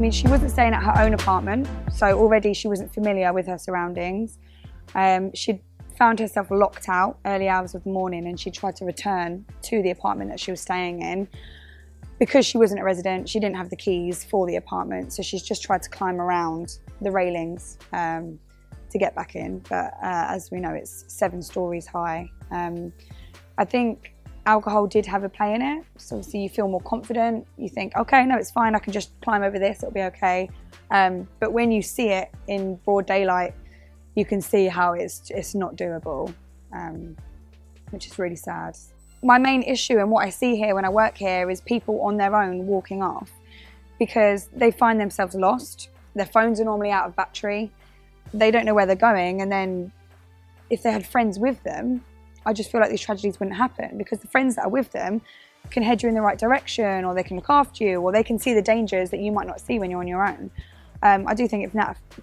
mean, she wasn't staying at her own apartment, so already she wasn't familiar with her surroundings. She'd found herself locked out early hours of the morning, and she tried to return to the apartment that she was staying in. Because she wasn't a resident, she didn't have the keys for the apartment, so she's just tried to climb around the railings to get back in. But as we know, it's 7 stories high. I think alcohol did have a play in it, so obviously you feel more confident. You think, okay, no, it's fine, I can just climb over this, it'll be okay. But when you see it in broad daylight, you can see how it's not doable, which is really sad. My main issue and what I see here when I work here is people on their own walking off because they find themselves lost. Their phones are normally out of battery. They don't know where they're going, and then if they had friends with them, I just feel like these tragedies wouldn't happen because the friends that are with them can head you in the right direction, or they can look after you, or they can see the dangers that you might not see when you're on your own. I do think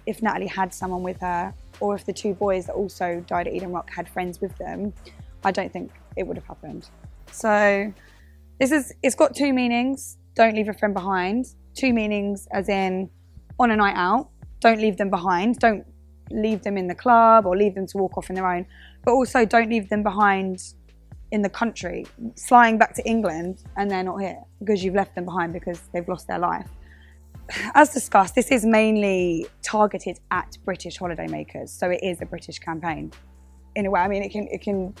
if Natalie had someone with her, or if the 2 boys that also died at Eden Rock had friends with them, I don't think it would have happened. So it's got 2 meanings. Don't leave a friend behind. 2 meanings as in on a night out, don't leave them behind. Don't leave them in the club or leave them to walk off on their own. But also don't leave them behind in the country, flying back to England and they're not here because you've left them behind because they've lost their life. As discussed, this is mainly targeted at British holidaymakers, so it is a British campaign. In a way, I mean, it can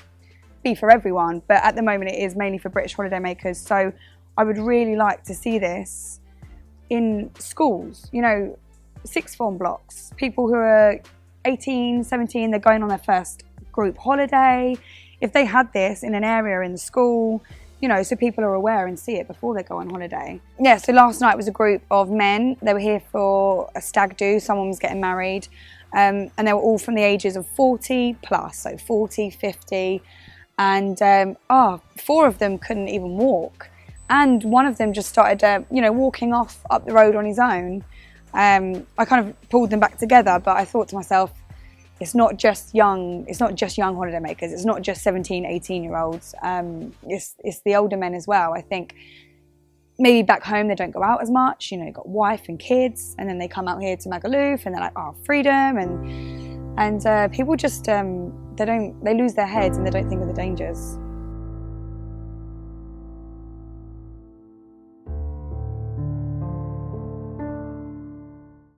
be for everyone, but at the moment it is mainly for British holidaymakers. So I would really like to see this in schools, you know, 6th form blocks, people who are 18, 17, they're going on their first group holiday. If they had this in an area in the school, you know, so people are aware and see it before they go on holiday. Yeah, so last night was a group of men. They were here for a stag do. Someone was getting married. And they were all from the ages of 40 plus, so 40, 50. And 4 of them couldn't even walk. And one of them just started, you know, walking off up the road on his own. I kind of pulled them back together, but I thought to myself, it's not just young holidaymakers. It's not just 17, 18-year-olds. It's the older men as well. I think maybe back home they don't go out as much. You know, you've got wife and kids, and then they come out here to Magaluf, and they're like, oh, freedom, and people just they lose their heads and they don't think of the dangers.